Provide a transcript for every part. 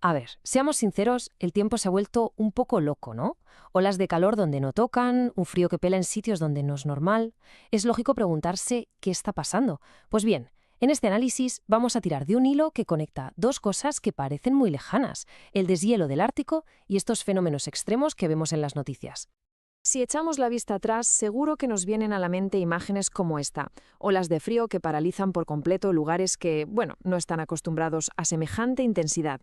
A ver, seamos sinceros, el tiempo se ha vuelto un poco loco, ¿no? Olas de calor donde no tocan, un frío que pela en sitios donde no es normal. Es lógico preguntarse qué está pasando. Pues bien, en este análisis vamos a tirar de un hilo que conecta dos cosas que parecen muy lejanas, el deshielo del Ártico y estos fenómenos extremos que vemos en las noticias. Si echamos la vista atrás, seguro que nos vienen a la mente imágenes como esta, olas de frío que paralizan por completo lugares que, bueno, no están acostumbrados a semejante intensidad.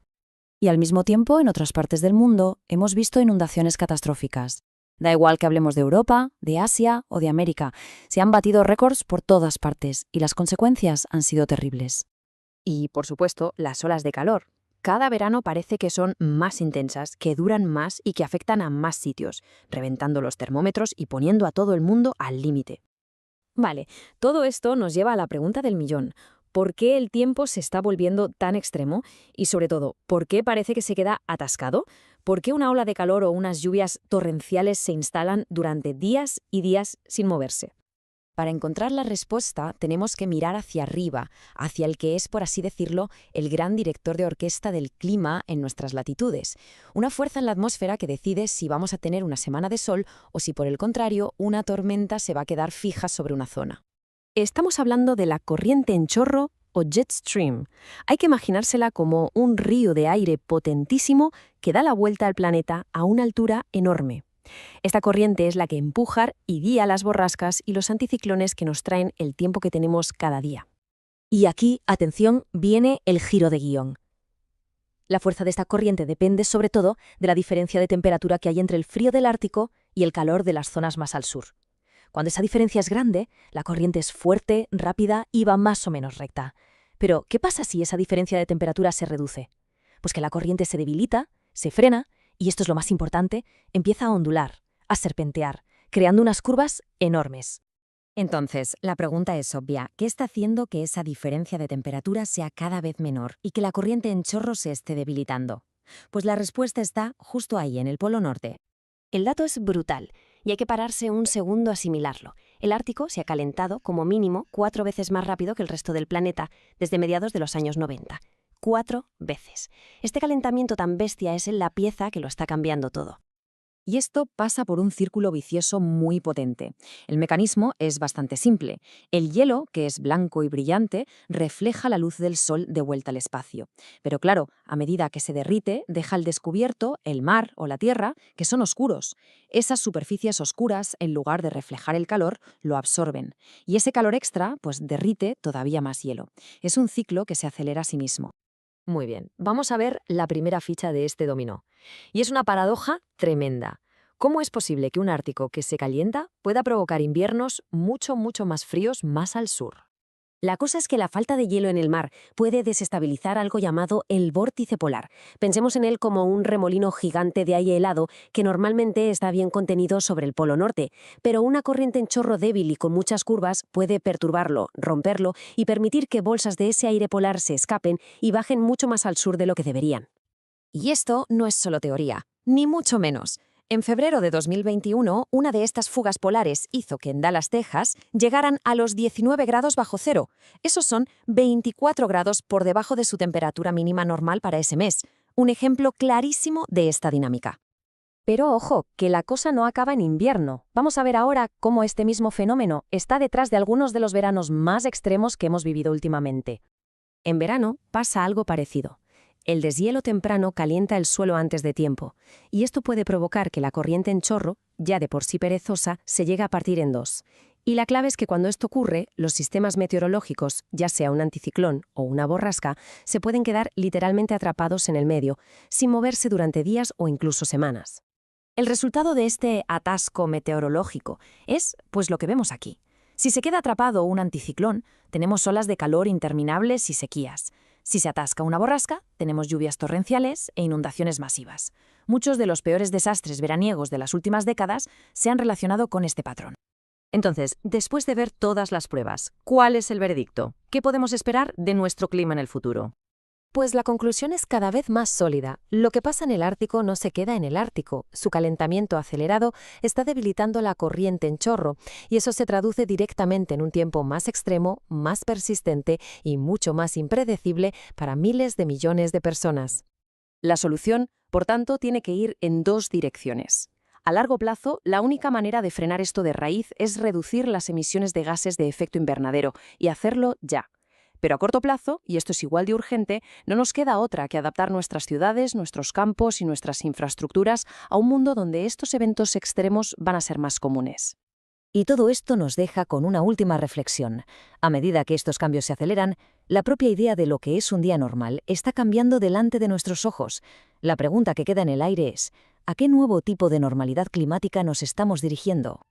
Y al mismo tiempo, en otras partes del mundo, hemos visto inundaciones catastróficas. Da igual que hablemos de Europa, de Asia o de América, se han batido récords por todas partes y las consecuencias han sido terribles. Y, por supuesto, las olas de calor. Cada verano parece que son más intensas, que duran más y que afectan a más sitios, reventando los termómetros y poniendo a todo el mundo al límite. Vale, todo esto nos lleva a la pregunta del millón. ¿Por qué el tiempo se está volviendo tan extremo? Y sobre todo, ¿por qué parece que se queda atascado? ¿Por qué una ola de calor o unas lluvias torrenciales se instalan durante días y días sin moverse? Para encontrar la respuesta tenemos que mirar hacia arriba, hacia el que es, por así decirlo, el gran director de orquesta del clima en nuestras latitudes. Una fuerza en la atmósfera que decide si vamos a tener una semana de sol o si, por el contrario, una tormenta se va a quedar fija sobre una zona. Estamos hablando de la corriente en chorro o jet stream. Hay que imaginársela como un río de aire potentísimo que da la vuelta al planeta a una altura enorme. Esta corriente es la que empuja y guía las borrascas y los anticiclones que nos traen el tiempo que tenemos cada día. Y aquí, atención, viene el giro de guión. La fuerza de esta corriente depende sobre todo de la diferencia de temperatura que hay entre el frío del Ártico y el calor de las zonas más al sur. Cuando esa diferencia es grande, la corriente es fuerte, rápida y va más o menos recta. Pero, ¿qué pasa si esa diferencia de temperatura se reduce? Pues que la corriente se debilita, se frena, y esto es lo más importante, empieza a ondular, a serpentear, creando unas curvas enormes. Entonces, la pregunta es obvia. ¿Qué está haciendo que esa diferencia de temperatura sea cada vez menor y que la corriente en chorro se esté debilitando? Pues la respuesta está justo ahí, en el Polo Norte. El dato es brutal y hay que pararse un segundo a asimilarlo. El Ártico se ha calentado como mínimo 4 veces más rápido que el resto del planeta desde mediados de los años 90. 4 veces. Este calentamiento tan bestia es la pieza que lo está cambiando todo. Y esto pasa por un círculo vicioso muy potente. El mecanismo es bastante simple. El hielo, que es blanco y brillante, refleja la luz del sol de vuelta al espacio. Pero claro, a medida que se derrite, deja al descubierto el mar o la tierra, que son oscuros. Esas superficies oscuras, en lugar de reflejar el calor, lo absorben. Y ese calor extra, pues derrite todavía más hielo. Es un ciclo que se acelera a sí mismo. Muy bien, vamos a ver la primera ficha de este dominó. Y es una paradoja tremenda. ¿Cómo es posible que un Ártico que se calienta pueda provocar inviernos mucho más fríos más al sur? La cosa es que la falta de hielo en el mar puede desestabilizar algo llamado el vórtice polar. Pensemos en él como un remolino gigante de aire helado que normalmente está bien contenido sobre el Polo Norte, pero una corriente en chorro débil y con muchas curvas puede perturbarlo, romperlo y permitir que bolsas de ese aire polar se escapen y bajen mucho más al sur de lo que deberían. Y esto no es solo teoría, ni mucho menos. En febrero de 2021, una de estas fugas polares hizo que en Dallas, Texas, llegaran a los 19 grados bajo cero. Esos son 24 grados por debajo de su temperatura mínima normal para ese mes. Un ejemplo clarísimo de esta dinámica. Pero ojo, que la cosa no acaba en invierno. Vamos a ver ahora cómo este mismo fenómeno está detrás de algunos de los veranos más extremos que hemos vivido últimamente. En verano pasa algo parecido. El deshielo temprano calienta el suelo antes de tiempo, y esto puede provocar que la corriente en chorro, ya de por sí perezosa, se llegue a partir en dos. Y la clave es que cuando esto ocurre, los sistemas meteorológicos, ya sea un anticiclón o una borrasca, se pueden quedar literalmente atrapados en el medio, sin moverse durante días o incluso semanas. El resultado de este atasco meteorológico es, pues, lo que vemos aquí. Si se queda atrapado un anticiclón, tenemos olas de calor interminables y sequías. Si se atasca una borrasca, tenemos lluvias torrenciales e inundaciones masivas. Muchos de los peores desastres veraniegos de las últimas décadas se han relacionado con este patrón. Entonces, después de ver todas las pruebas, ¿cuál es el veredicto? ¿Qué podemos esperar de nuestro clima en el futuro? Pues la conclusión es cada vez más sólida. Lo que pasa en el Ártico no se queda en el Ártico. Su calentamiento acelerado está debilitando la corriente en chorro, y eso se traduce directamente en un tiempo más extremo, más persistente y mucho más impredecible para miles de millones de personas. La solución, por tanto, tiene que ir en dos direcciones. A largo plazo, la única manera de frenar esto de raíz es reducir las emisiones de gases de efecto invernadero y hacerlo ya. Pero a corto plazo, y esto es igual de urgente, no nos queda otra que adaptar nuestras ciudades, nuestros campos y nuestras infraestructuras a un mundo donde estos eventos extremos van a ser más comunes. Y todo esto nos deja con una última reflexión. A medida que estos cambios se aceleran, la propia idea de lo que es un día normal está cambiando delante de nuestros ojos. La pregunta que queda en el aire es, ¿a qué nuevo tipo de normalidad climática nos estamos dirigiendo?